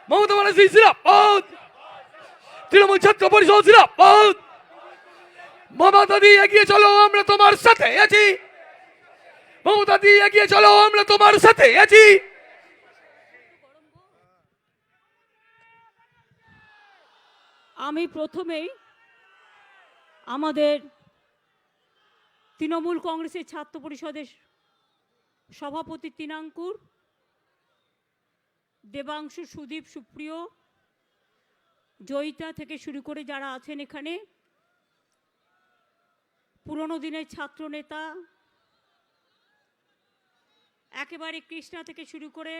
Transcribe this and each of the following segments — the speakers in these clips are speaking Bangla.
মমতা ব্যানার্জি জিন্দাবাদ, তৃণমূল ছাত্র পরিষদ জিন্দাবাদ। মমতা দি এগিয়ে চলো, আমরা তোমার সাথে আছি। মমতা দি এগিয়ে চলো, আমরা তোমার সাথে আছি। আমি প্রথমেই আমাদের তৃণমূল কংগ্রেসের ছাত্র পরিষদের সভাপতি তৃণাঙ্কুর, দেবাংশু, সুদীপ, সুপ্রিয়, জয়িতা থেকে শুরু করে যারা আছেন এখানে, পুরনো দিনের ছাত্র নেতা, একেবারে কৃষ্ণা থেকে শুরু করে,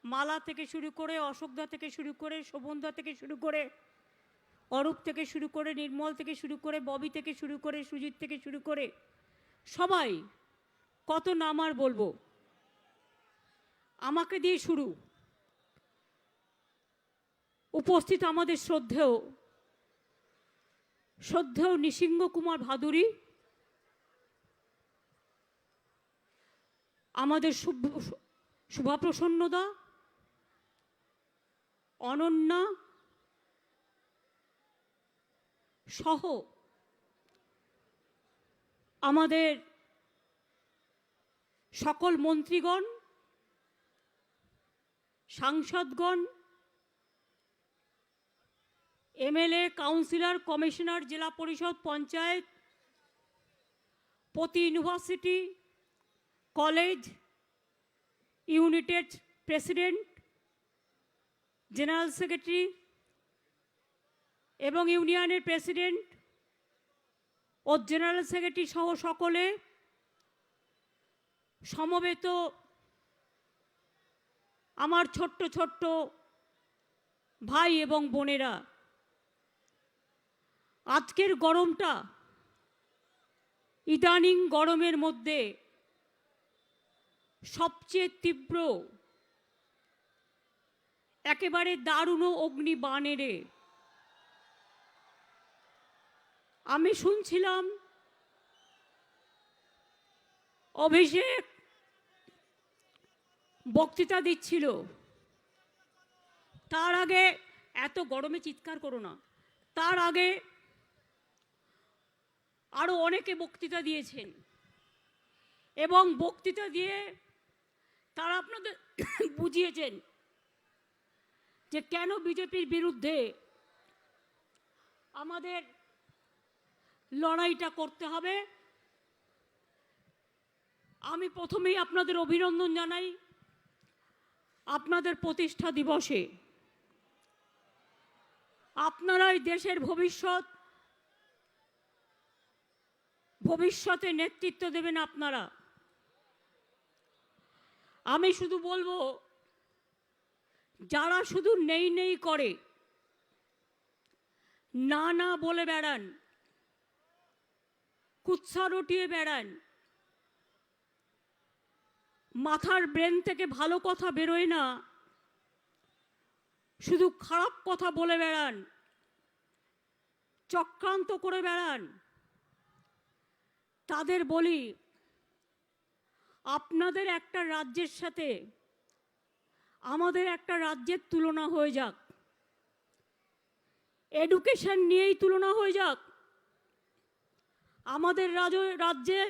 মালা থেকে শুরু করে, অশোকদা থেকে শুরু করে, শোভনদা থেকে শুরু করে, অরূপ থেকে শুরু করে, নির্মল থেকে শুরু করে, ববি থেকে শুরু করে, সুজিত থেকে শুরু করে, সবাই, কত নাম আর বলবো। আমাকে দিয়ে শুরু। উপস্থিত আমাদের শ্রদ্ধেয় নৃসিংহ কুমার ভাদুরী, আমাদের শুভাপ্রসন্নদা, অনন্যা সহ আমাদের সকল মন্ত্রীগণ, সাংসদগণ, এমএলএ, কাউন্সিলর, কমিশনার, জেলা পরিষদ, পঞ্চায়েত, প্রতি ইউনিভার্সিটি, কলেজ, ইউনিটের প্রেসিডেন্ট, জেনারেল সেক্রেটারি এবং ইউনিয়নের প্রেসিডেন্ট ও জেনারেল সেক্রেটারি সহ সকলে, সমবেত আমার ছোট্ট ছোট্ট ভাই এবং বোনেরা, আজকের গরমটা ইদানিং গরমের মধ্যে সবচেয়ে তীব্র, একেবারে দারুণ অগ্নিবাণেরে। আমি শুনছিলাম অভিষেক বক্তৃতা দিচ্ছিল, তার আগে, এত গরমে চিৎকার করো না, তার আগে আরো অনেকে বক্তৃতা দিয়েছেন এবং বক্তৃতা দিয়ে তারা আপনাদের বুঝিয়েছেন যে কেন বিজেপির বিরুদ্ধে আমাদের লড়াইটা করতে হবে। আমি প্রথমেই আপনাদের অভিনন্দন জানাই আপনাদের প্রতিষ্ঠা দিবসে। আপনারাই দেশের ভবিষ্যতে নেতৃত্ব দেবেন আপনারা। আমি শুধু বলবো, যারা শুধু নেই নেই করে, না না বলে বেড়ান, কুৎসা রটিয়ে বেড়ান, মাথার ব্রেন থেকে ভালো কথা বেরোয় না, শুধু খারাপ কথা বলে বেড়ান, চক্রান্ত করে বেড়ান, তাদের বলি, আপনাদের একটা রাজ্যের সাথে আমাদের একটা রাজ্যের তুলনা হয়ে যাক, এডুকেশন নিয়েই তুলনা হয়ে যাক। আমাদের রাজ্যে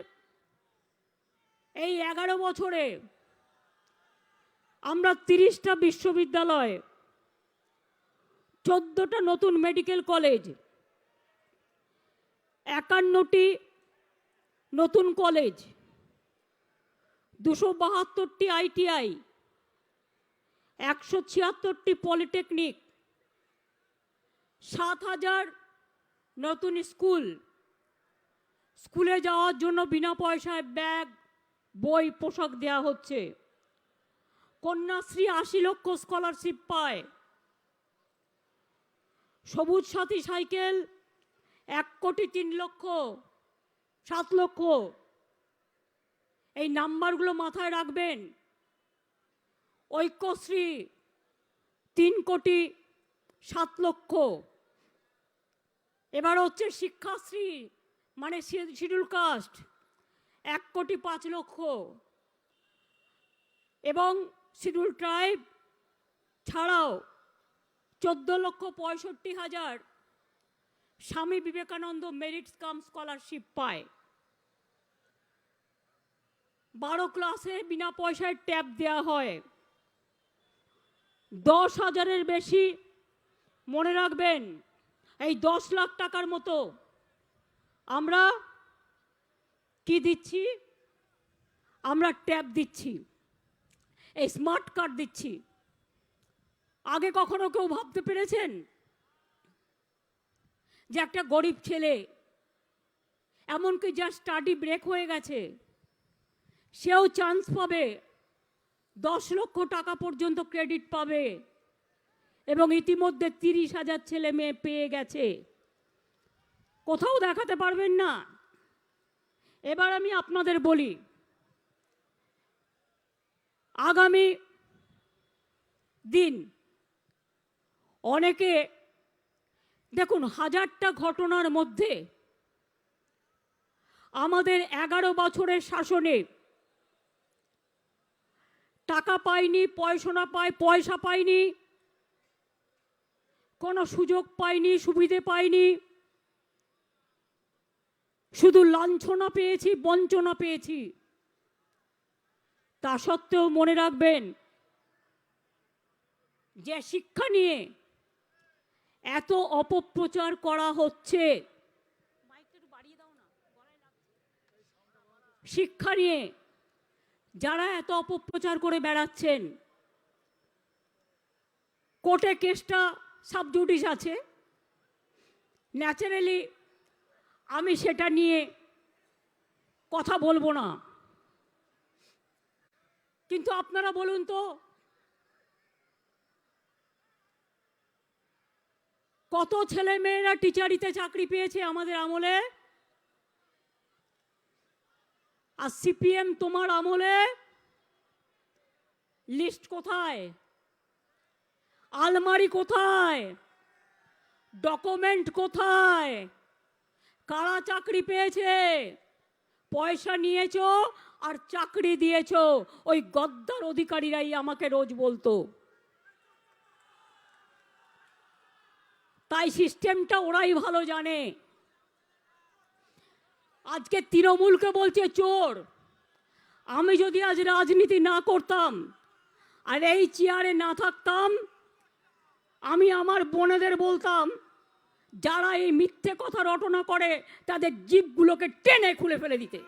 এই 11 বছরে আমরা 30টা বিশ্ববিদ্যালয়, 14টা নতুন মেডিকেল কলেজ, 51টি নতুন কলেজ, 272টি আইটিআই, 176টি পলিটেকনিক, 7,000 নতুন স্কুলে যাওয়ার জন্য বিনা পয়সায় ব্যাগ, বই, পোশাক দেওয়া হচ্ছে। কন্যাশ্রী 80 লক্ষ স্কলারশিপ পায়। সবুজ সাথী সাইকেল 1,03,07,00,000। এই নাম্বারগুলো মাথায় রাখবেন। ঐক্যশ্রী 3,07,00,000। এবার হচ্ছে শিক্ষাশ্রী, মানে শিডিউল কাস্ট, 1,05,00,000 এবং শিডিউল ট্রাইব ছাড়াও 14,65,000 Swami Vivekananda merit cum scholarship পায়। 12 ক্লাসে বিনা পয়সায় ট্যাব দেওয়া হয়। 10,000-এর বেশি, মনে রাখবেন, এই 10 লাখ টাকার মতো আমরা কি দিচ্ছি? আমরা ট্যাব দিচ্ছি, এই স্মার্ট কার্ড দিচ্ছি। আগে কখনো কেউ ভাবতে পেরেছেন যে একটা গরিব ছেলে, এমনকি যার স্টাডি ব্রেক হয়ে গেছে, সেও চান্স পাবে, 10 লক্ষ টাকা পর্যন্ত ক্রেডিট পাবে, এবং ইতিমধ্যে 30,000 ছেলে মেয়ে পেয়ে গেছে। কোথাও দেখাতে পারবেন না। এবার আমি আপনাদের বলি, আগামী দিন অনেকে দেখুন, 1000টা ঘটনার মধ্যে আমাদের 11 বছরের শাসনে টাকা পাইনি, পয়সা পাইনি, কোনো সুযোগ পাইনি, সুবিধে পাইনি, শুধু লাঞ্ছনা পেয়েছি, বঞ্চনা পেয়েছি। তা সত্ত্বেও মনে রাখবেন যে শিক্ষা নিয়ে এত অপপ্রচার করা হচ্ছে, শিক্ষা নিয়ে যারা এত অপপ্রচার করে বেড়াচ্ছেন, কোর্টে কেসটা সাবজুডিস আছে, ন্যাচারালি আমি সেটা নিয়ে কথা বলবো না। কিন্তু আপনারা বলুন তো, কত ছেলে মেয়েরা টিচারিতে চাকরি পেয়েছে আমাদের আমলে? আর সিপিএম তোমার আমলে লিস্ট কোথায়? আলমারি কোথায়? ডকুমেন্ট কোথায়? কারা চাকরি পেয়েছে? পয়সা নিয়েছো আর চাকরি দিয়েছো, ওই গদ্দার অধিকারীরাই আমাকে রোজ বলতো। তাই সিস্টেমটা ওরাই ভালো জানে। আজকে তৃণমূলকে বলছে চোর। আমি যদি আজ রাজনীতি না করতাম আর এই চেয়ারে না থাকতাম, আমি আমার বোনেদের বলতাম, যারা এই মিথ্যে কথা রটনা করে তাদের জিভগুলোকে টেনে খুলে ফেলে দিতে।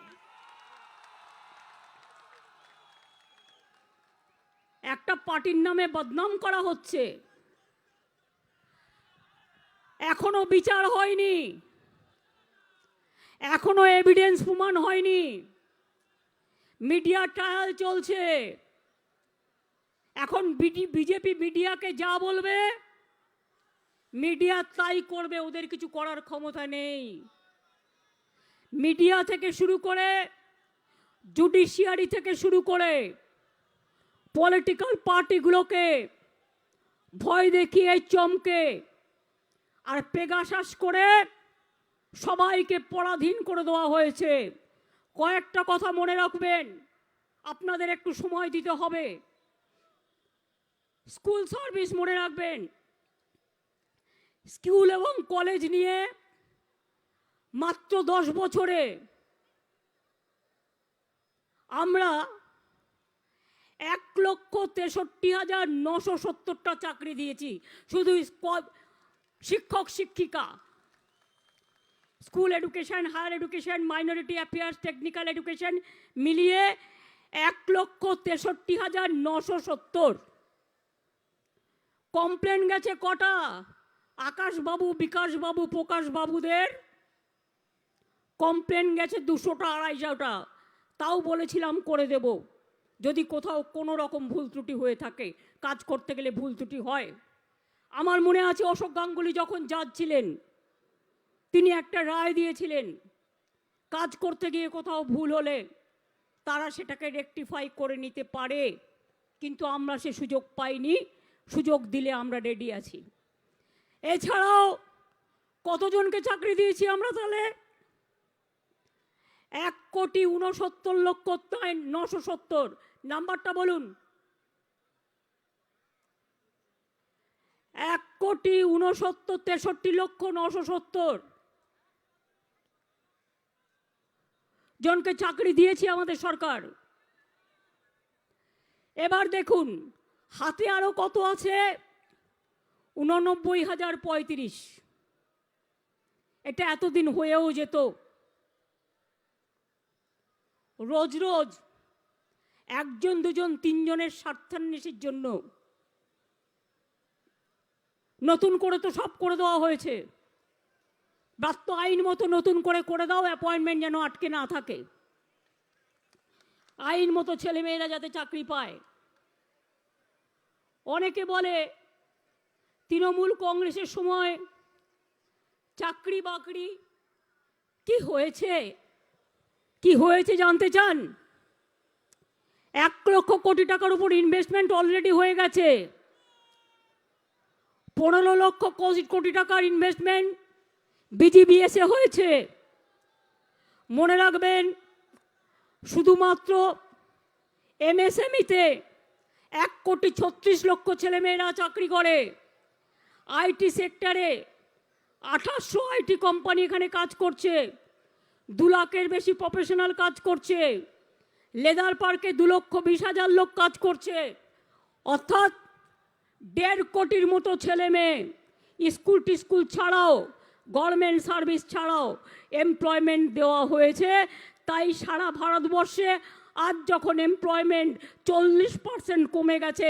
একটা পার্টির নামে বদনাম করা হচ্ছে, এখনো বিচার হয়নি, এখনো এভিডেন্স প্রমাণ হয়নি, মিডিয়া ট্রায়াল চলছে। এখন বিজেপি মিডিয়াকে যা বলবে মিডিয়া তাই করবে, ওদের কিছু করার ক্ষমতা নেই। মিডিয়া থেকে শুরু করে, জুডিশিয়ারি থেকে শুরু করে, পলিটিক্যাল পার্টিগুলোকে ভয় দেখিয়ে, চমকে আর পেগাসাস করে সবাইকে পরাধীন করে দেওয়া হয়েছে। কয়েকটা কথা মনে রাখবেন, আপনাদের একটু সময় দিতে হবে। স্কুল সার্ভিস মনে রাখবেন, স্কুল এবং কলেজ নিয়ে মাত্র 10 বছরে আমরা 1,63,970টা চাকরি দিয়েছি, শুধু শিক্ষক শিক্ষিকা। School education, higher education, minority affairs, technical education মিলিয়ে 1,63,970। কমপ্লেন গেছে কটা? আকাশবাবু, বিকাশবাবু, প্রকাশবাবুদের কমপ্লেন গেছে 200টা 250টা। তাও বলেছিলাম করে দেব, যদি কোথাও কোনো রকম ভুল ত্রুটি হয়ে থাকে। কাজ করতে গেলে ভুল ত্রুটি হয়। আমার মনে আছে অশোক গাঙ্গুলি যখন জাজ ছিলেন, তিনি একটা রায় দিয়েছিলেন, কাজ করতে গিয়ে কোথাও ভুল হলে তারা সেটাকে রেকটিফাই করে নিতে পারে। কিন্তু আমরা সে সুযোগ পাইনি, সুযোগ দিলে আমরা রেডি আছি। এছাড়াও কতজনকে চাকরি দিয়েছি আমরা তাহলে? 1,69,970। নাম্বারটা বলুন। 1,69,63,970 জনকে চাকরি দিয়েছে আমাদের সরকার। এবার দেখুন হাতে আরো কত আছে, 89,035। এটা এতদিন হয়েও যেত। রোজ রোজ একজন দুজন তিনজনের স্বার্থান্বেষীর জন্য নতুন করে তো সব করে দেওয়া হয়েছে। ব্রাত্য আইন মতো নতুন করে দাও, অ্যাপয়েন্টমেন্ট যেন আটকে না থাকে, আইন মতো ছেলেমেয়েরা যাতে চাকরি পায়। অনেকে বলে তৃণমূল কংগ্রেসের সময় চাকরি বাকরি কি হয়েছে, কি হয়েছে জানতে চান? 1 লক্ষ কোটি টাকার উপর ইনভেস্টমেন্ট অলরেডি হয়ে গেছে। 15 লক্ষ কোটি টাকার ইনভেস্টমেন্ট বিজিবিএসে হয়েছে। মনে রাখবেন শুধুমাত্র এমএসএমইতে 1,36,00,000 ছেলেমেয়েরা চাকরি করে। আইটি সেক্টরে 2800 আইটি কোম্পানি এখানে কাজ করছে, 2 লাখের বেশি প্রফেশনাল কাজ করছে। লেদার পার্কে 2,20,000 লোক কাজ করছে। অর্থাৎ 1.5 কোটির মতো ছেলে মেয়ে স্কুল ছাড়াও, গভর্নমেন্ট সার্ভিস ছাড়াও এমপ্লয়মেন্ট দেওয়া হয়েছে। তাই সারা ভারতবর্ষে আজ যখন এমপ্লয়মেন্ট 40% কমে গেছে,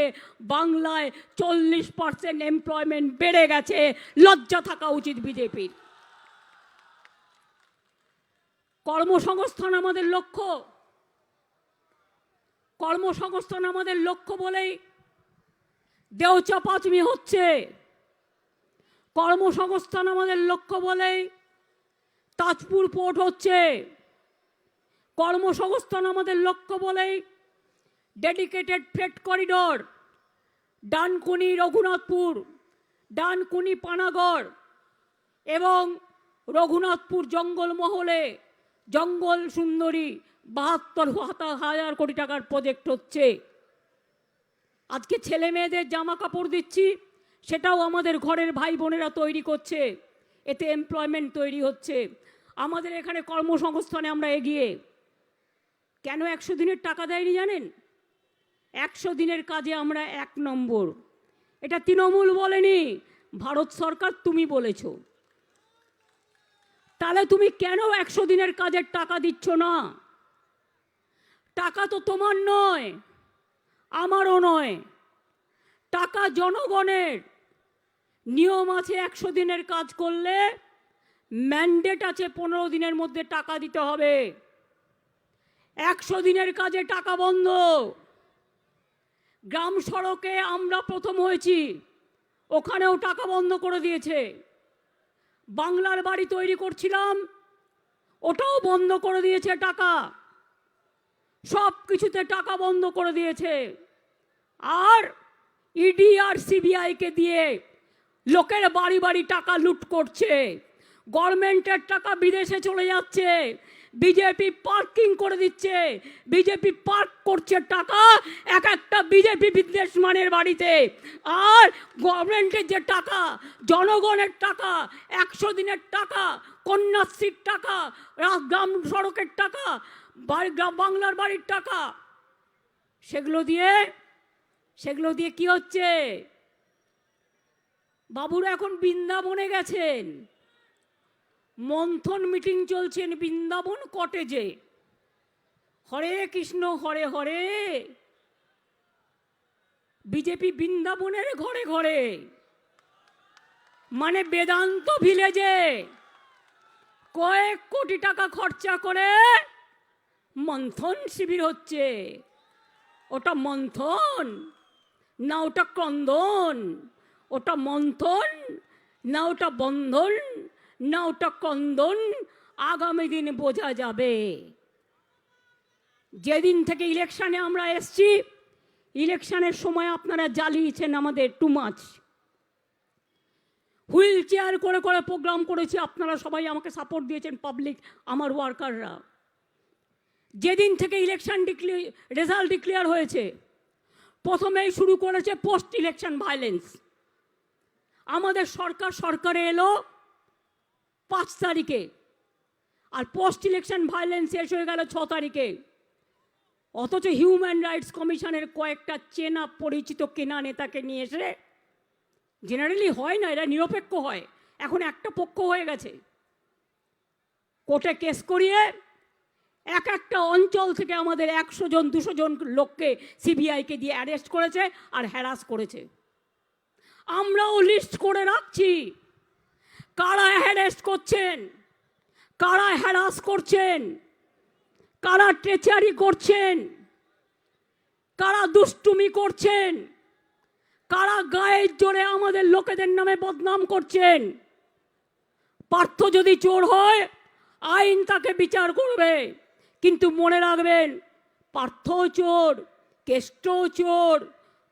বাংলায় 40% এমপ্লয়মেন্ট বেড়ে গেছে। লজ্জা থাকা উচিত বিজেপির। কর্মসংস্থান আমাদের লক্ষ্য, কর্মসংস্থান আমাদের লক্ষ্য বলেই দেওচাপাচমি হচ্ছে। কর্মসংস্থান আমাদের লক্ষ্য বলেই তাজপুর পোর্ট হচ্ছে। কর্মসংস্থান আমাদের লক্ষ্য বলেই dedicated freight corridor Dankuni Raghunathpur, Dankuni Panagarh এবং রঘুনাথপুর জঙ্গলমহলে জঙ্গল সুন্দরী 72,000 কোটি টাকার প্রজেক্ট হচ্ছে। আজকে ছেলে মেয়েদের জামা কাপড় দিচ্ছি, সেটাও আমাদের ঘরের ভাই বোনেরা তৈরি করছে, এতে এমপ্লয়মেন্ট তৈরি হচ্ছে। আমাদের এখানে কর্মসংস্থানে আমরা এগিয়ে। কেন 100 দিনের টাকা দেয়নি জানেন? 100 দিনের কাজে আমরা 1 নম্বর। এটা তৃণমূল বলেনি, ভারত সরকার তুমি বলেছ। তাহলে তুমি কেন 100 দিনের কাজের টাকা দিচ্ছ না? টাকা তো তোমার নয়, আমারও নয়, টাকা জনগণের। নিয়ম আছে 100 দিনের কাজ করলে ম্যান্ডেট আছে 15 দিনের মধ্যে টাকা দিতে হবে। 100 দিনের কাজে টাকা বন্ধ। গ্রাম সড়কে আমরা প্রথম হয়েছি, ওখানেও টাকা বন্ধ করে দিয়েছে। বাংলার বাড়ি তৈরি করছিলাম, ওটাও বন্ধ করে দিয়েছে টাকা। সব কিছুতে টাকা বন্ধ করে দিয়েছে। আর ইডি আর সিবিআইকে দিয়ে লোকের বাড়ি বাড়ি টাকা লুট করছে। গভর্নমেন্টের টাকা বিদেশে চলে যাচ্ছে, বিজেপি পার্কিং করে দিচ্ছে। বিজেপি পার্ক করছে টাকা এক একটা বিজেপি বিজনেসম্যানের বাড়িতে। আর গভর্নমেন্টের যে টাকা, জনগণের টাকা, 100 দিনের টাকা, কন্যাশ্রীর টাকা, গ্রাম সড়কের টাকা, বাংলার বাড়ির টাকা, সেগুলো দিয়ে কি হচ্ছে? বাবুরা এখন বৃন্দাবনে গেছেন, মন্থন মিটিং চলছেন বৃন্দাবন কটেজে। হরে কৃষ্ণ হরে হরে, বিজেপি বৃন্দাবনের ঘরে ঘরে, মানে বেদান্ত ভিলেজে কয়েক কোটি টাকা খরচা করে মন্থন শিবির হচ্ছে। ওটা মন্থন না ওটা ক্রন্দন? ওটা মন্থন না ওটা বন্ধন না ওটা ক্রন্দন? আগামী দিন বোঝা যাবে। যেদিন থেকে ইলেকশনে আমরা এসছি, ইলেকশনের সময় আপনারা জ্বালিয়েছেন আমাদের টু মাচ। হুইল চেয়ার করে করে প্রোগ্রাম করেছি, আপনারা সবাই আমাকে সাপোর্ট দিয়েছেন, পাবলিক, আমার ওয়ার্কাররা। যেদিন থেকে ইলেকশন রেজাল্ট ডিক্লেয়ার হয়েছে, প্রথমেই শুরু করেছে পোস্ট ইলেকশন ভায়োলেন্স। আমাদের সরকারে এলো 5 তারিখে, আর পোস্ট ইলেকশন ভায়োলেন্স শেষ হয়ে গেল 6 তারিখে। অথচ হিউম্যান রাইটস কমিশনের কয়েকটা চেনা পরিচিত কেনা নেতাকে নিয়ে এসে, জেনারেলি হয় না, এরা নিরপেক্ষ হয়, এখন একটা পক্ষ হয়ে গেছে, কোর্টে কেস করিয়ে এক একটা অঞ্চল থেকে আমাদের 100 জন 200 জন লোককে সিবিআইকে দিয়ে অ্যারেস্ট করেছে আর হ্যারাস করেছে। আমরাও লিস্ট করে রাখছি কারা হ্যারেস্ট করছেন, কারা হ্যারাস করছেন, কারা ট্রেচারি করছেন, কারা দুষ্টুমি করছেন, কারা গায়ের জোরে আমাদের লোকেদের নামে বদনাম করছেন। পার্থ যদি চোর হয় আইন তাকে বিচার করবে, কিন্তু মনে রাখবেন পার্থও চোর, কেষ্টও চোর,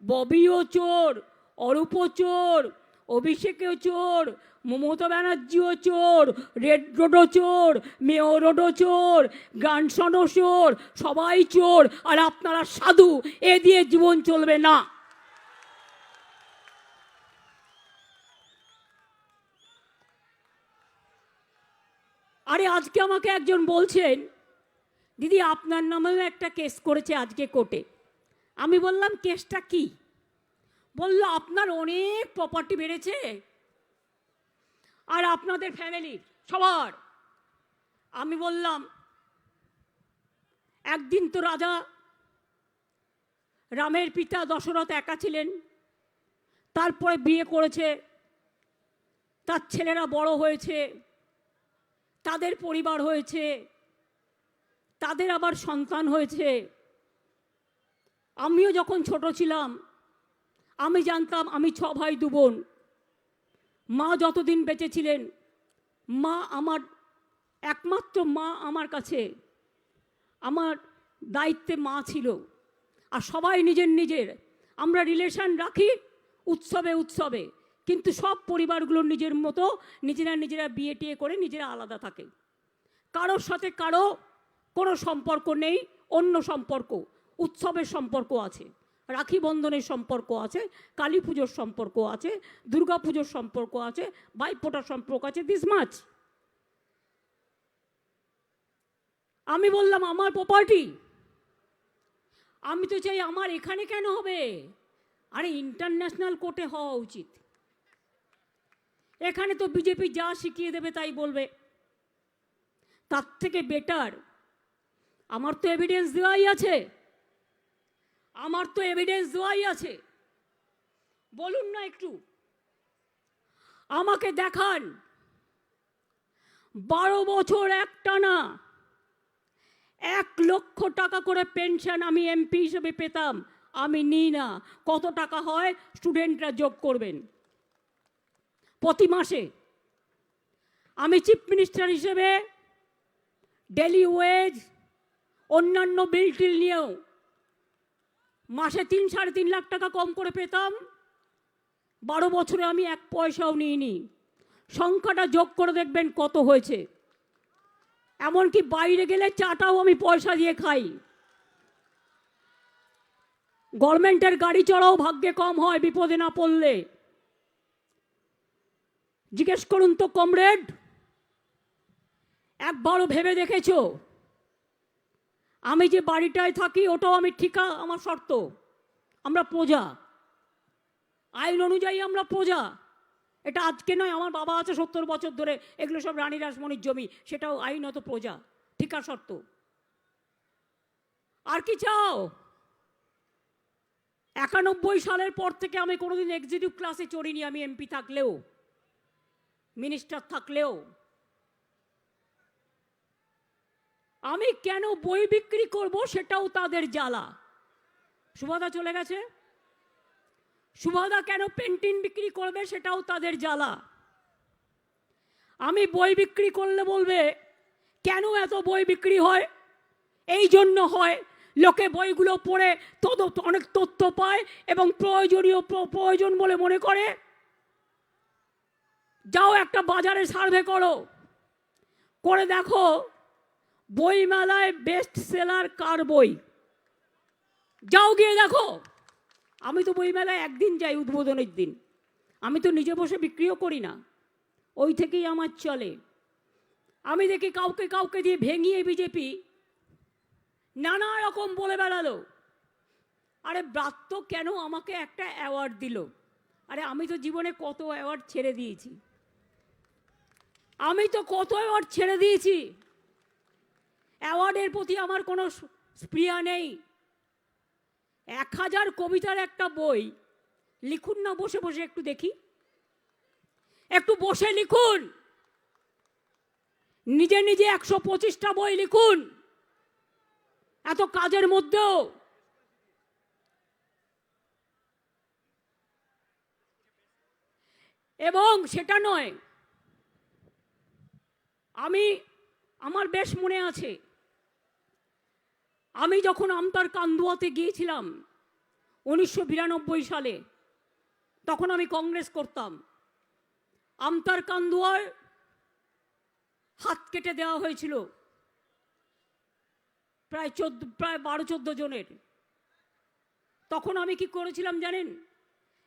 ববিও চোর, অরূপও চোর, অভিষেকও চোর, মমতা ব্যানার্জিও চোর, রেড রোডও চোর, মেয়র রোডও চোর, গ্রান্ডসনও চোর, সবাই চোর, আর আপনারা সাধু, এ দিয়ে জীবন চলবে না। আরে আজকে আমাকে একজন বলছেন, দিদি আপনার নামেও একটা কেস করেছে আজকে কোর্টে। আমি বললাম কেসটা কি? বলল আপনার অনেক প্রপার্টি বেড়েছে আর আপনাদের ফ্যামিলি সবার। আমি বললাম একদিন তো রাজা রামের পিতা দশরথ একা ছিলেন, তারপরে বিয়ে করেছে, তার ছেলেরা বড় হয়েছে, তাদের পরিবার হয়েছে, তাদের আবার সন্তান হয়েছে। আমিও যখন ছোট ছিলাম আমি জানতাম আমি 6 ভাই 2 বোন। মা যতদিন বেঁচে ছিলেন, মা আমার একমাত্র মা, আমার কাছে আমার দায়িত্বে মা ছিল। আর সবাই নিজের আমরা রিলেশন রাখি উৎসবে উৎসবে, কিন্তু সব পরিবারগুলোর নিজের মতো নিজেরা বিয়ে টিয়ে করে নিজেরা আলাদা থাকে। কারোর সাথে কারো কোনো সম্পর্ক নেই, অন্য সম্পর্ক, উৎসবের সম্পর্ক আছে, রাখি বন্ধনের সম্পর্ক আছে, কালী পুজোর সম্পর্ক আছে, দুর্গা পুজোর সম্পর্ক আছে, ভাইফোঁটার সম্পর্ক আছে, দিস মাছ। আমি বললাম আমার প্রপার্টি, আমি তো চাই আমার এখানে কেন হবে? আরে ইন্টারন্যাশনাল কোর্টে হওয়া উচিত। এখানে তো বিজেপি যা শিখিয়ে দেবে তাই বলবে। তার থেকে বেটার, আমার তো এভিডেন্স দেওয়াই আছে, আমার তো এভিডেন্স দেওয়াই আছে। বলুন না একটু, আমাকে দেখান 12 বছর একটানা 1 লক্ষ টাকা করে পেনশন আমি এমপি হিসেবে পেতাম, আমি নিই না। কত টাকা হয় স্টুডেন্টরা যোগ করবেন প্রতি মাসে। আমি চিফ মিনিস্টার হিসেবে ডেলি ওয়েজ, অন্যান্য বিল টিল নিয়েও মাসে 3-3.5 লাখ টাকা কম করে পেতাম। 12 বছরে আমি 1 পয়সাও নিইনি। সংখ্যাটা যোগ করে দেখবেন কত হয়েছে। এমনকি বাইরে গেলে চাটাও আমি পয়সা দিয়ে খাই। গভর্নমেন্টের গাড়ি চড়াও ভাগ্যে কম হয় বিপদে না পড়লে। জিজ্ঞেস করুন তো কমরেড, একবারও ভেবে দেখেছো আমি যে বাড়িটায় থাকি ওটাও আমি ঠিকা, আমার শর্ত, আমরা প্রজা, আইন অনুযায়ী আমরা প্রজা। এটা আজকে নয়, আমার বাবা আছে 70 বছর ধরে, এগুলো সব রানী রাসমণির জমি, সেটাও আইনত প্রজা, ঠিকা শর্ত। আর কি চাও? 91 সালের পর থেকে আমি কোনোদিন এক্সিকিউটিভ ক্লাসে চড়িনি, আমি এমপি থাকলেও, মিনিস্টার থাকলেও। আমি কেন বই বিক্রি করব সেটাও তাদের জ্বালা। সুভাদা চলে গেছে, সুভাদা কেন পেন্টিং বিক্রি করবে সেটাও তাদের জ্বালা। আমি বই বিক্রি করলে বলবে কেন এত বই বিক্রি হয়? এই জন্য হয় লোকে বইগুলো পড়ে অনেক তথ্য পায় এবং প্রয়োজন বলে মনে করে। যাও একটা বাজারে সার্ভে করো, করে দেখো বই মেলায় বেস্ট সেলার কার বই। যাও গিয়ে দেখো। আমি তো বই মেলায় একদিন যাই, উদ্বোধনের দিন। আমি তো নিজে বসে বিক্রিও করি না, ওই থেকেই আমার চলে। আমি দেখি কাউকে কাউকে দিয়ে ভেঙিয়ে বিজেপি নানা রকম বলে বেড়ালো। আরে ব্রাত্য কেন আমাকে একটা অ্যাওয়ার্ড দিল? আরে আমি তো জীবনে কত অ্যাওয়ার্ড ছেড়ে দিয়েছি, আমি তো কত অ্যাওয়ার্ড ছেড়ে দিয়েছি। অ্যাওয়ার্ডের প্রতি আমার কোনো স্পৃহা নেই। 1000 কবিতার একটা বই লিখুন না বসে বসে, একটু দেখি, একটু বসে লিখুন। নিজে নিজে 125টা বই লিখুন এত কাজের মধ্যেও। এবং সেটা নয়, আমার বেশ মনে আছে, আমি যখন আমতার কান্দুয়াতে গিয়েছিলাম 1992 সালে, তখন আমি কংগ্রেস করতাম। আমতার কান্দুয়ার হাত কেটে দেওয়া হয়েছিল প্রায় 12-14 জনের। তখন আমি কি করেছিলাম জানেন?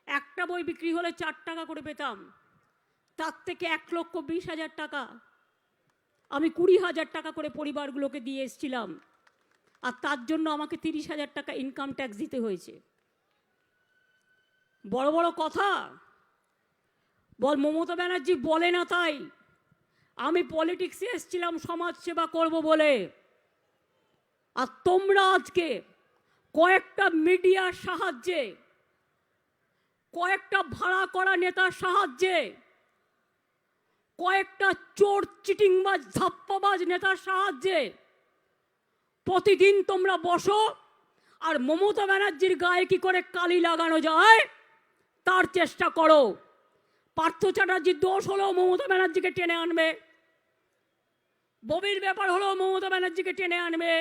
একটা বই বিক্রি হলে 4 টাকা করে পেতাম, তার থেকে 1,20,000 টাকা আমি 20,000 টাকা করে পরিবারগুলোকে দিয়ে এসেছিলাম। আর তার জন্য আমাকে 30,000 টাকা ইনকাম ট্যাক্স দিতে হয়েছে। বড় বড় কথা বল, মমতা ব্যানার্জি বলে না তাই। আমি পলিটিক্সে এসেছিলাম সমাজ সেবা করব বলে। আর তোমরা আজকে কয়েকটা মিডিয়ার সাহায্যে, কয়েকটা ভাড়া করা নেতার সাহায্যে, কয়েকটা চোর চিটিংবাজ ধাপ্পাবাজ নেতার সাহায্যে প্রতিদিন তোমরা বসো আর মমতা ব্যানার্জির গায়ে কি করে কালি লাগানো যায় তার চেষ্টা করো। পার্থ চ্যাটার্জির দোষ হলো মমতা ব্যানার্জিকে টেনে আনবে, ববির ব্যাপার হলো মমতা ব্যানার্জিকে টেনে আনবে,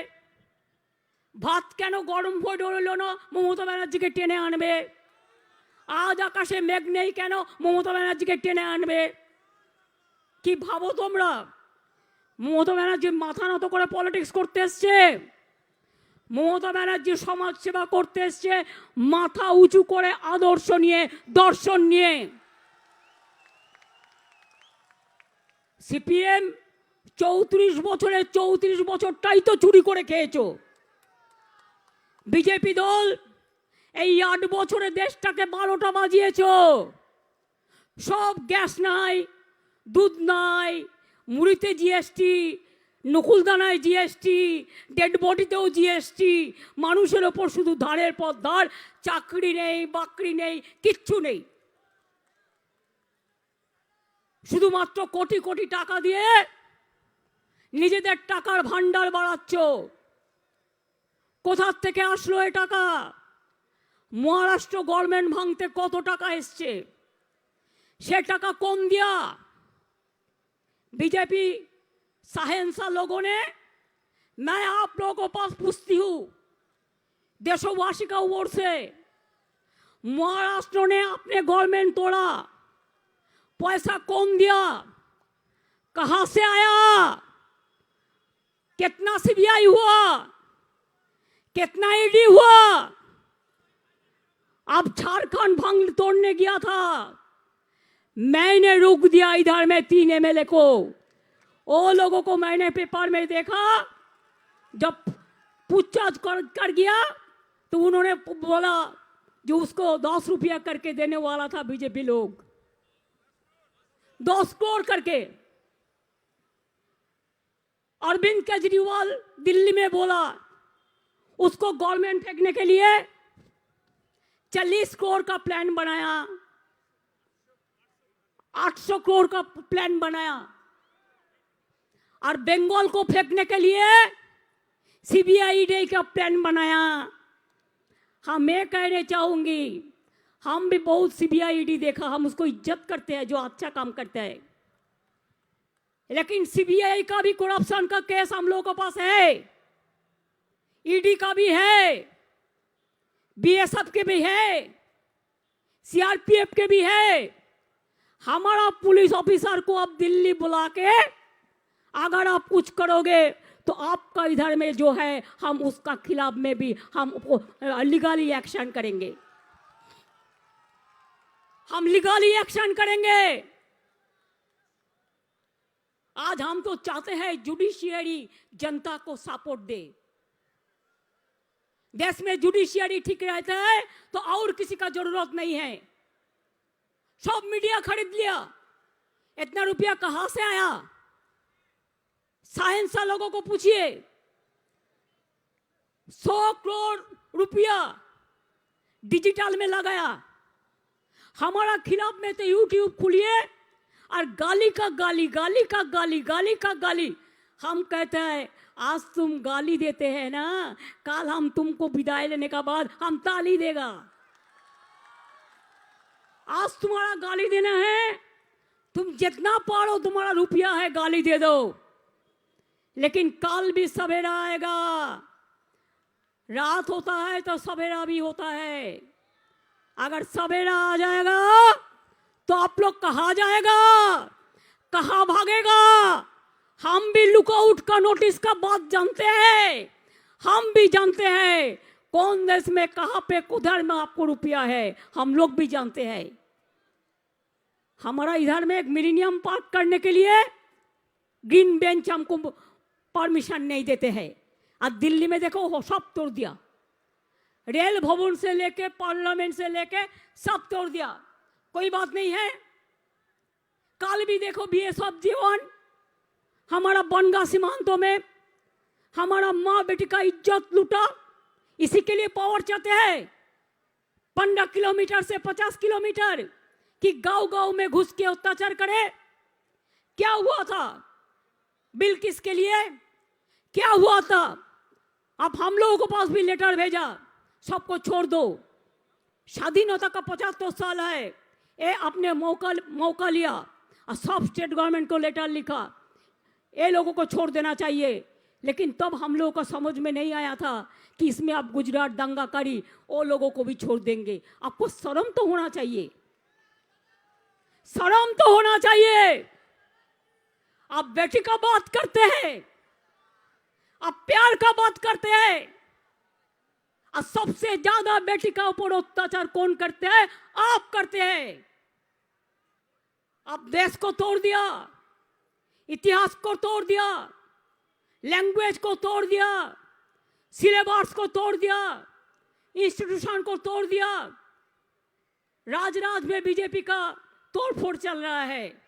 ভাত কেন গরম হয়ে হলো না মমতা ব্যানার্জিকে টেনে আনবে, আজ আকাশে মেঘ নেই কেন মমতা ব্যানার্জিকে টেনে আনবে। কি ভাবো তোমরা? মমতা ব্যানার্জি মাথা নত করে পলিটিক্স করতে এসছে? মমতা ব্যানার্জি সমাজ সেবা করতে এসছে মাথা উঁচু করে, আদর্শ নিয়ে, দর্শন নিয়ে। সিপিএম 34 বছরে 34 বছরটাই তো চুরি করে খেয়েছো। বিজেপি দল এই 8 বছরে দেশটাকে 12টা বাজিয়েছো। সব গ্যাস নাই, দুধ নাই, মুড়িতে জিএসটি, নকুলদানায় জিএসটি, ডেড বডিতেও জিএসটি, মানুষের ওপর শুধু ধারের পর ধার, চাকরি নেই, বাকরি নেই, কিচ্ছু নেই। শুধুমাত্র কোটি কোটি টাকা দিয়ে নিজেদের টাকার ভান্ডার বাড়াচ্ছ। কোথার থেকে আসলো এ টাকা? মহারাষ্ট্র গভর্নমেন্ট ভাঙতে কত টাকা এসছে, সে টাকা কোন দিয়া? बीजेपी साहनसा लोगों ने, मैं आप लोगों को पास पूछती हूँ देशवासी का ओर से, महाराष्ट्र ने अपने गवर्नमेंट तोड़ा, पैसा कौन दिया, कहां से आया, कितना सीबीआई हुआ, कितना ईडी हुआ? अब झारखंड भंग तोड़ने गया था, मैंने रोक दिया इधर में 3 एमएलए को। वो लोगों को मैंने पेपर में देखा, जब पूछताछ कर गया तो उन्होंने बोला जो उसको 10 रुपया करके देने वाला था बीजेपी लोग, 10 करोड़ करके। अरविंद केजरीवाल दिल्ली में बोला उसको गवर्नमेंट फेंकने के लिए 40 करोड़ का प्लान बनाया, 800 करोड़ का प्लान बनाया। और बंगाल को फेंकने के लिए सीबीआई डे का प्लान बनाया। हाँ, मैं कहने चाहूंगी हम भी बहुत सीबीआई डी देखा, हम उसको इज्जत करते हैं जो अच्छा काम करता है, लेकिन सीबीआई का भी करप्शन का केस हम लोगों के पास है, ईडी का भी है, बीएसएफ के भी है, सीआरपीएफ के भी है। हमारा पुलिस ऑफिसर को अब दिल्ली बुला के अगर आप कुछ करोगे तो आपका इधर में जो है हम उसका खिलाफ में भी हम लीगली एक्शन करेंगे। हम लीगली एक्शन करेंगे। आज हम तो चाहते हैं जुडिशियरी जनता को सपोर्ट दे। देश में जुडिशियरी ठीक रहता है तो और किसी का जरूरत नहीं है। सब मीडिया खरीद लिया, इतना रुपया कहां से आया? साइंस लोगों को पूछिए। 100 करोड़ रुपया डिजिटल में लगाया। हमारा खिलाफ में तो यूट्यूब खुलिए और गाली का गाली, गाली का गाली, गाली का गाली। हम कहते हैं आज तुम गाली देते हैं ना, कल हम तुमको विदाई लेने का बाद हम ताली देगा। आज तुम्हारा गाली देना है, तुम जितना पारो तुम्हारा रुपया है गाली दे दो, लेकिन कल भी सवेरा आएगा। रात होता है तो सवेरा भी होता है। अगर सवेरा आ जाएगा तो आप लोग कहाँ जाएगा, कहाँ भागेगा? हम भी लुकआउट का नोटिस का बात जानते हैं। हम भी जानते हैं कौन देश में कहाँ पे कुधर में आपको रुपया है, हम लोग भी जानते हैं। हमारा इधर में एक मिलेनियम पार्क करने के लिए ग्रीन बेंच हमको परमिशन नहीं देते हैं। आज दिल्ली में देखो वो सब तोड़ दिया। रेल भवन से लेके पार्लियामेंट से लेके सब तोड़ दिया। कोई बात नहीं है। कल भी देखो बीएसएफ जवान हमारा बनगा सीमांतों में हमारा माँ बेटी का इज्जत लूटा। इसी के लिए पावर चाहते हैं 15 किलोमीटर से 50 किलोमीटर कि गांव गांव में घुस के अत्याचार करे। क्या हुआ था बिल किसके लिए, क्या हुआ था? अब हम लोगों के पास भी लेटर भेजा, सबको छोड़ दो। स्वाधीनता का 75 साल है, ये आपने मौका लिया और सब स्टेट गवर्नमेंट को लेटर लिखा, ये लोगों को छोड़ देना चाहिए। लेकिन तब हम लोगों को समझ में नहीं आया था कि इसमें आप गुजरात दंगाकारी वो लोगों को भी छोड़ देंगे। आपको शर्म तो होना चाहिए, शर्म तो होना चाहिए। आप बेटी का बात करते हैं, आप प्यार का बात करते हैं, और सबसे ज्यादा बेटी का ऊपर अत्याचार कौन करते हैं? आप करते हैं। आप देश को तोड़ दिया, इतिहास को तोड़ दिया, लैंग्वेज को तोड़ दिया, सिलेबस को तोड़ दिया, इंस्टीट्यूशन को तोड़ दिया। राज में बीजेपी का तोड़फोड़ चल रहा है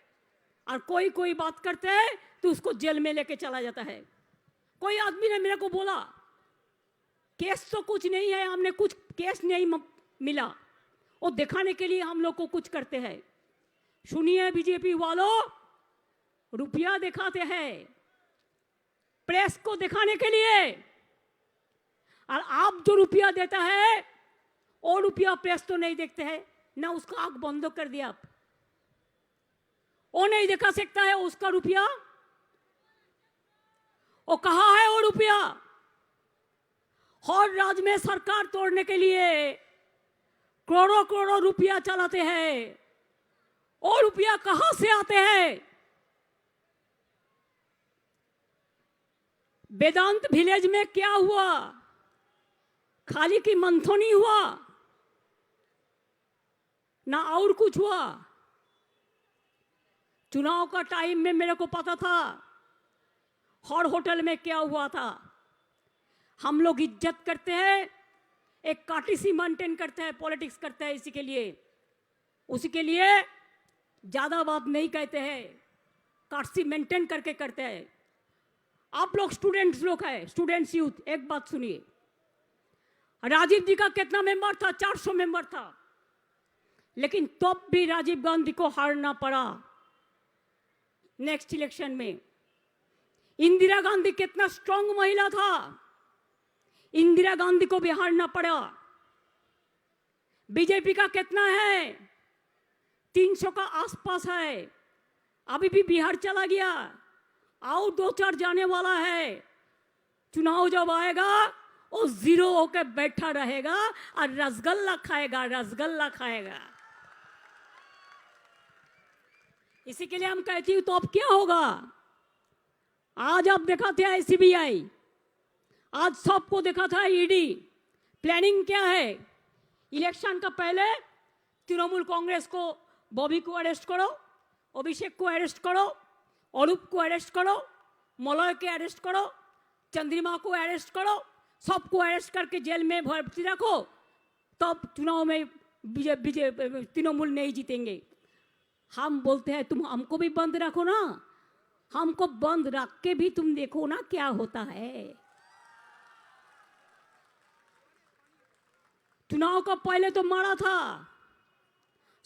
और कोई कोई बात करते हैं तो उसको जेल में लेके चला जाता है। कोई आदमी ने मेरे को बोला केस तो कुछ नहीं है, हमने कुछ केस नहीं मिला, वो दिखाने के लिए हम लोग को कुछ करते हैं। सुनिए बीजेपी वालों, रुपया दिखाते हैं प्रेस को दिखाने के लिए, और आप जो रुपया देता है वो रुपया प्रेस तो नहीं देखते हैं ना, उसका आंख बंद कर दिया। आप वो नहीं दिखा सकता है उसका रुपया, वो कहाँ है वो रुपया? हर राज्य में सरकार तोड़ने के लिए करोड़ों करोड़ों रुपया चलाते हैं। वो रुपया कहां से आते हैं? वेदांत विलेज में क्या हुआ? खाली की मंथनी हुआ ना और कुछ हुआ। चुनाव का टाइम में मेरे को पता था हर होटल में क्या हुआ था। हम लोग इज्जत करते हैं, एक कार्टेसी मेंटेन करते हैं, पॉलिटिक्स करते हैं, इसी के लिए उसी के लिए ज्यादा बात नहीं कहते हैं, कार्टेसी मेंटेन करके करते हैं। आप लोग स्टूडेंट्स लोग हैं, स्टूडेंट्स यूथ, एक बात सुनिए। राजीव जी का कितना मेंबर था? 400 मेंबर था, लेकिन तब भी राजीव गांधी को हारना पड़ा नेक्स्ट इलेक्शन में। इंदिरा गांधी कितना स्ट्रांग महिला था, इंदिरा गांधी को भी हारना पड़ा। बीजेपी का कितना है? 300 का आसपास है, अभी भी बिहार चला गया, और 2-4 जाने वाला है। चुनाव जब आएगा वो जीरो होकर बैठा रहेगा और रसगुल्ला खाएगा, रसगुल्ला खाएगा। इसी के लिए हम कहती हूं, तो अब क्या होगा? आज आप दिखाते हैं सीबीआई, आज सबको देखा था ईडी। प्लानिंग क्या है? इलेक्शन का पहले तृणमूल कांग्रेस को, बॉबी को अरेस्ट करो, अभिषेक को अरेस्ट करो, अरूप को अरेस्ट करो, मलय के अरेस्ट करो, चंद्रिमा को अरेस्ट करो, सबको अरेस्ट करके जेल में भर्ती रखो, तब चुनाव में तृणमूल नहीं जीतेंगे। हम बोलते हैं तुम हमको भी बंद रखो ना, हमको बंद रख के भी तुम देखो ना क्या होता है। चुनाव का पहले तो मारा था,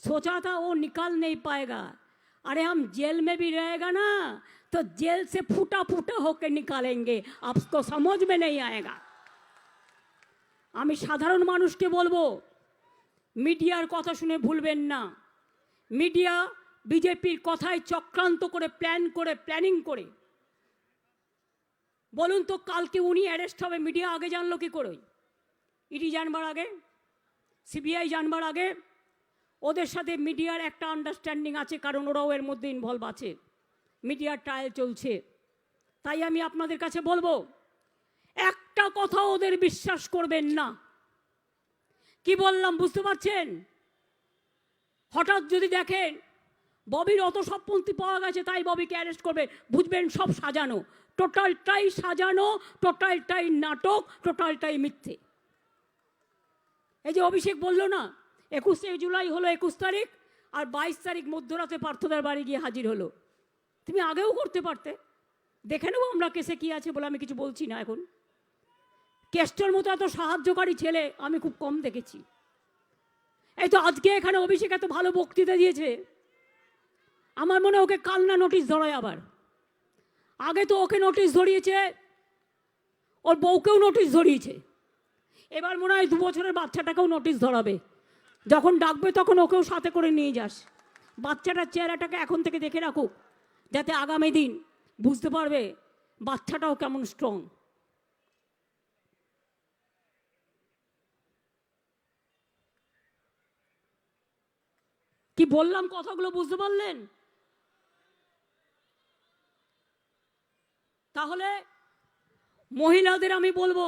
सोचा था वो निकाल नहीं पाएगा। अरे हम जेल में भी रहेगा ना तो जेल से फूटा फूटा होकर निकालेंगे, आपको समझ में नहीं आएगा। আমি সাধারণ মানুষকে বলবো, মিডিয়ার কথা শুনে ভুলবেন না। মিডিয়া বিজেপির কথায় চক্রান্ত করে প্ল্যানিং করে। বলুন তো কালকে উনি অ্যারেস্ট হবে, মিডিয়া আগে জানলো কি করে? ইডি জানবার আগে, সিবিআই জানবার আগে ওদের সাথে মিডিয়ার একটা আন্ডারস্ট্যান্ডিং আছে, কারণ ওরাও এর মধ্যে ইনভলভ আছে, মিডিয়ার ট্রায়াল চলছে। তাই আমি আপনাদের কাছে বলবো, একটা কথা ওদের বিশ্বাস করবেন না। কি বললাম বুঝতে পারছেন? হঠাৎ যদি দেখেন ববির অত সবপন্থী পাওয়া গেছে তাই ববিকে অ্যারেস্ট করবে, বুঝবেন সব সাজানো, টোটালটাই সাজানো, টোটালটাই নাটক, টোটালটাই মিথ্যে। এই যে অভিষেক বললো না 21শে জুলাই হলো 21 তারিখ, আর 22 তারিখ মধ্যরাতে পার্থদার বাড়ি গিয়ে হাজির হলো। তুমি আগেও করতে পারতে, দেখে নেবো আমরা কেসে কি আছে বলে আমি কিছু বলছি না। এখন কেস্টের মতো এত সাহায্যকারী ছেলে আমি খুব কম দেখেছি। এই তো আজকে এখানে অভিষেক এত ভালো বক্তৃতা দিয়েছে, আমার মনে ওকে কাল না নোটিশ ধরায় আবার। আগে তো ওকে নোটিশ ধরিয়েছে, ওর বউকেও নোটিশ ধরিয়েছে, এবার মনে হয় 2 বছরের বাচ্চাটাকেও নোটিশ ধরাবে। যখন ডাকবে তখন ওকেও সাথে করে নিয়ে যাস। বাচ্চাটার চেহারাটাকে এখন থেকে দেখে রাখুক, যাতে আগামী দিন বুঝতে পারবে বাচ্চাটাও কেমন স্ট্রং। কি বললাম কথাগুলো বুঝতে পারলেন? তাহলে মহিলাদের আমি বলবো,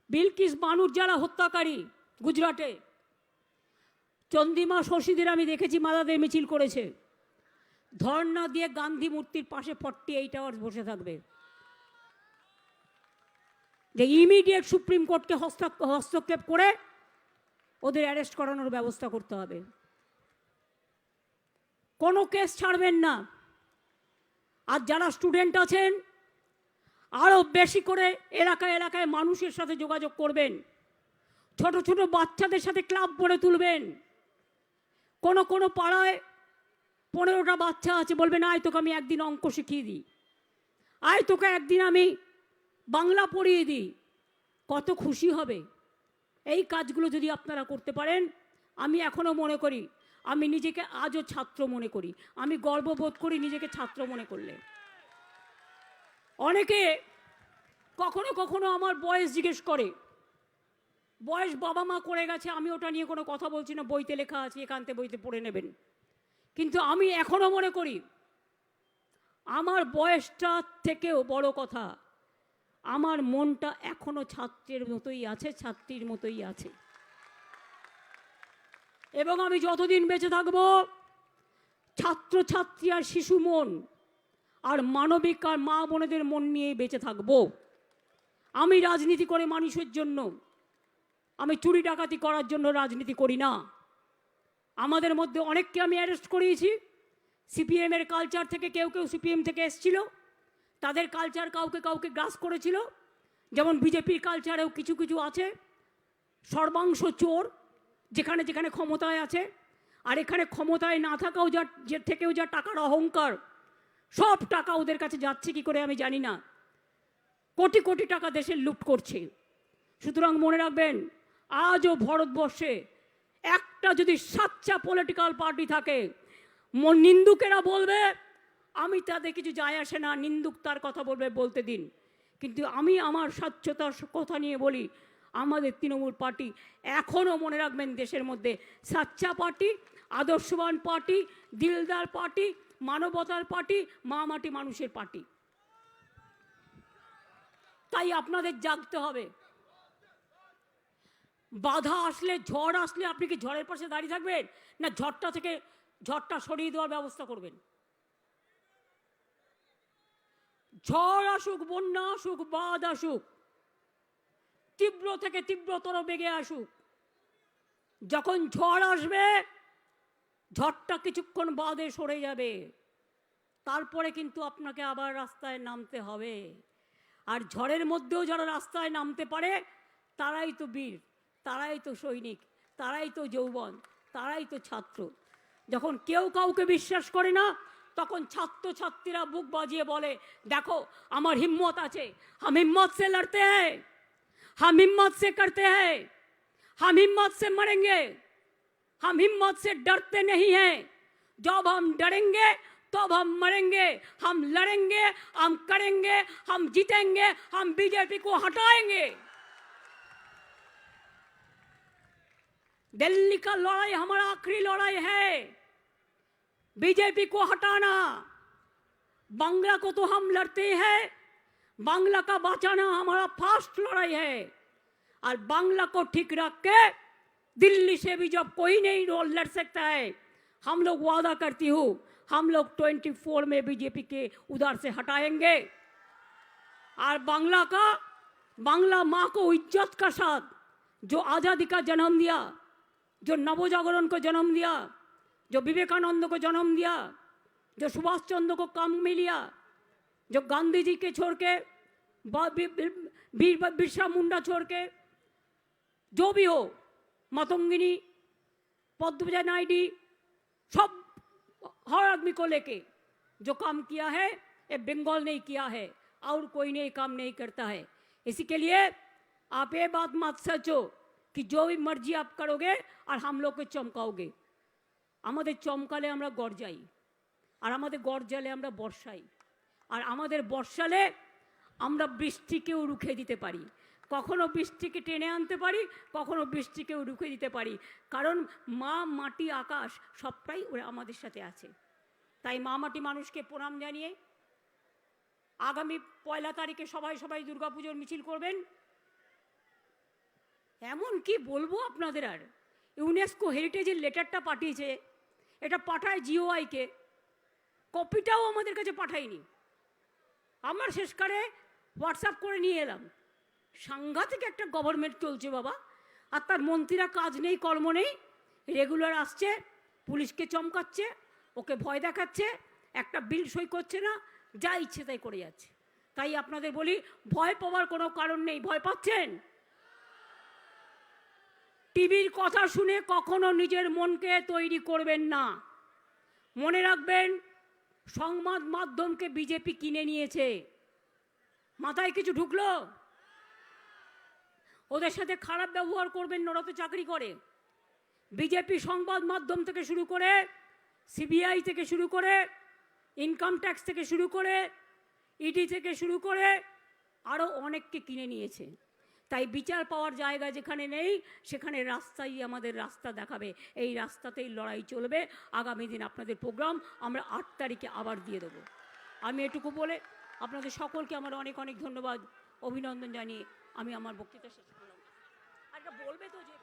বিলকিস বানুর যারা হত্যাকারী গুজরাটে, চন্দ্রিমা শশীদের আমি দেখেছি মাদাদের মিছিল করেছে, ধর্ণা দিয়ে গান্ধী মূর্তির পাশে 48 আওয়ার্স বসে থাকবে, যে ইমিডিয়েট সুপ্রিম কোর্টকে হস্তক্ষেপ করে ওদের অ্যারেস্ট করানোর ব্যবস্থা করতে হবে। কোনো কেস ছাড়বেন না। আর যারা স্টুডেন্ট আছেন আরও বেশি করে এলাকায় মানুষের সাথে যোগাযোগ করবেন, ছোট ছোট বাচ্চাদের সাথে ক্লাব গড়ে তুলবেন। কোনো পাড়ায় 15টা বাচ্চা আছে, বলবেন আয় তোকে আমি একদিন অঙ্ক শিখিয়ে দিই, আয় তোকে একদিন আমি বাংলা পড়িয়ে দিই, কত খুশি হবে। এই কাজগুলো যদি আপনারা করতে পারেন, আমি এখনও মনে করি, আমি নিজেকে আজও ছাত্র মনে করি, আমি গর্ববোধ করি নিজেকে ছাত্র মনে করলে। অনেকে কখনো আমার বয়স জিজ্ঞেস করে, বয়স বাবা মা করে গেছে, আমি ওটা নিয়ে কোনো কথা বলছি না, বইতে লেখা আছে, একান্তে বইতে পড়ে নেবেন। কিন্তু আমি এখনও মনে করি আমার বয়সটা থেকেও বড় কথা, আমার মনটা এখনো ছাত্রের মতোই আছে, ছাত্রীর মতোই আছে। এবং আমি যতদিন বেঁচে থাকবো ছাত্র ছাত্রী আর শিশু মন আর মানবিক আর মা বোনেদের মন নিয়েই বেঁচে থাকবো। আমি রাজনীতি করে মানুষের জন্য, আমি চুরি ডাকাতি করার জন্য রাজনীতি করি না। আমাদের মধ্যে অনেককে আমি অ্যারেস্ট করিয়েছি। সিপিএমের কালচার থেকে কেউ সিপিএম থেকে এসেছিল, তাদের কালচার কাউকে গ্রাস করেছিল। যেমন বিজেপির কালচারেও কিছু আছে সর্বাংশ চোর, যেখানে ক্ষমতায় আছে, আর এখানে ক্ষমতায় না থাকাও থেকেও যা টাকার অহংকার, সব টাকা ওদের কাছে যাচ্ছে কি করে আমি জানি না, কোটি কোটি টাকা দেশের লুট করছে। সুতরাং মনে রাখবেন, আজও ভারতবর্ষে একটা যদি সাচ্চা পলিটিক্যাল পার্টি থাকে, নিন্দুকেরা বলবে আমি তাদের কিছু যায় আসে না, নিন্দুক তার কথা বলবে, বলতে দিন। কিন্তু আমি আমার স্বচ্ছতার কথা নিয়ে বলি, আমাদের তৃণমূল পার্টি এখনও মনে রাখবেন দেশের মধ্যে সাচ্চা পার্টি, আদর্শবান পার্টি, দিলদার পার্টি, মানবতার পার্টি, মা মাটি মানুষের পার্টি। তাই আপনাদের জাগতে হবে। বাধা আসলে, ঝড় আসলে আপনি কি ঝড়ের পাশে দাঁড়িয়ে থাকবেন, না ঝড়টা সরিয়ে দেওয়ার ব্যবস্থা করবেন? ঝড় আসুক, বন্যা আসুক, বাদ আসুক, তীব্র থেকে তীব্রতর বেগে আসুক, যখন ঝড় আসবে ঝড়টা কিছুক্ষণ বাদে সরে যাবে, তারপরে কিন্তু আপনাকে আবার রাস্তায় নামতে হবে। আর ঝড়ের মধ্যেও যারা রাস্তায় নামতে পারে তারাই তো বীর, তারাই তো সৈনিক, তারাই তো যৌবন, তারাই তো ছাত্র। যখন কেউ কাউকে বিশ্বাস করে না তখন ছাত্রছাত্রীরা বুক বাজিয়ে বলে, দেখো আমার হিম্মত আছে, হাম হিম্মত সে লড়তে হ্যায়, হাম হিম্মত সে করতে হ্যায়, হাম হিম্মত সে মরেंगे, हम हिम्मत से डरते नहीं हैं, जब हम डरेंगे तब हम मरेंगे, हम लड़ेंगे, हम करेंगे, हम जीतेंगे, हम बीजेपी को हटाएंगे। दिल्ली का लड़ाई हमारा आखिरी लड़ाई है, बीजेपी को हटाना। बांग्ला को तो हम लड़ते हैं, बांग्ला का बचाना हमारा फर्स्ट लड़ाई है। और बांग्ला को ठीक रख के दिल्ली से भी जब कोई नहीं रोल लड़ सकता है, हम लोग वादा करती हूँ, हम लोग 24 में बीजेपी के उधर से हटाएंगे। और बांग्ला माँ को इज्जत का साथ जो आज़ादी का जन्म दिया, जो नवजागरण को जन्म दिया, जो विवेकानंद को जन्म दिया, जो सुभाष चंद्र को काम में लिया, जो गांधी जी के छोड़ के, बिरसा मुंडा छोड़ के, जो भी हो, मातंगिनी, पद्मजा नायडू, सब हर आदमी को लेके जो काम किया है ये बंगाल ने किया है, और कोई नहीं काम नहीं करता है। इसी के लिए आप ये बात मत सोचो कि जो भी मर्जी आप करोगे और हम लोग को चमकाओगे। আমাদের চমকালে আমরা গর্জাই, আর আমাদের গর্জালে আমরা বর্ষাই, আর আমাদের বর্ষালে আমরা বৃষ্টিকেও রুখে দিতে পারি। কখনো বৃষ্টিকে টেনে আনতে পারি, কখনো বৃষ্টিকেও রুখে দিতে পারি, কারণ মা, মাটি, আকাশ সবটাই ওরা আমাদের সাথে আছে। তাই মা মাটি মানুষকে প্রণাম জানিয়ে আগামী 1 তারিখে সবাই দুর্গাপুজোর মিছিল করবেন। এমন কি বলবো আপনাদের, আর ইউনেস্কো হেরিটেজের লেটারটা পাঠিয়েছে, এটা পাঠায় জিওআইকে, কপিটাও আমাদের কাছে পাঠায়নি। আমার শেষকারে হোয়াটসঅ্যাপ করে নিয়ে এলাম। সাংঘাতিক একটা গভর্নমেন্ট চলছে বাবা, আর তার মন্ত্রীরা কাজ নেই, কর্ম নেই, রেগুলার আসছে, পুলিশকে চমকাচ্ছে, ওকে ভয় দেখাচ্ছে, একটা বিল সই করছে না, যা ইচ্ছে তাই করে যাচ্ছে। তাই আপনাদের বলি, ভয় পাওয়ার কোনো কারণ নেই। ভয় পাচ্ছেন? টিভির কথা শুনে কখনো নিজের মনকে তৈরি করবেন না। মনে রাখবেন, সংবাদ মাধ্যমকে বিজেপি কিনে নিয়েছে। মাথায় কিছু ঢুকলো? ওদের সাথে খারাপ ব্যবহার করবেন না, ওরা তো চাকরি করে। বিজেপি সংবাদ মাধ্যম থেকে শুরু করে, সিবিআই থেকে শুরু করে, ইনকাম ট্যাক্স থেকে শুরু করে, ইডি থেকে শুরু করে আরও অনেককে কিনে নিয়েছে। তাই বিচার পাওয়ার জায়গা যেখানে নেই সেখানে রাস্তাই আমাদের রাস্তা দেখাবে, এই রাস্তাতেই লড়াই চলবে। আগামী দিন আপনাদের প্রোগ্রাম আমরা 8 তারিখে আবার দিয়ে দেবো। আমি এটুকু বলে আপনাদের সকলকে আমার অনেক অনেক ধন্যবাদ, অভিনন্দন জানিয়ে আমি আমার বক্তৃতা শেষ করলাম। আর এটা বলবে তো যে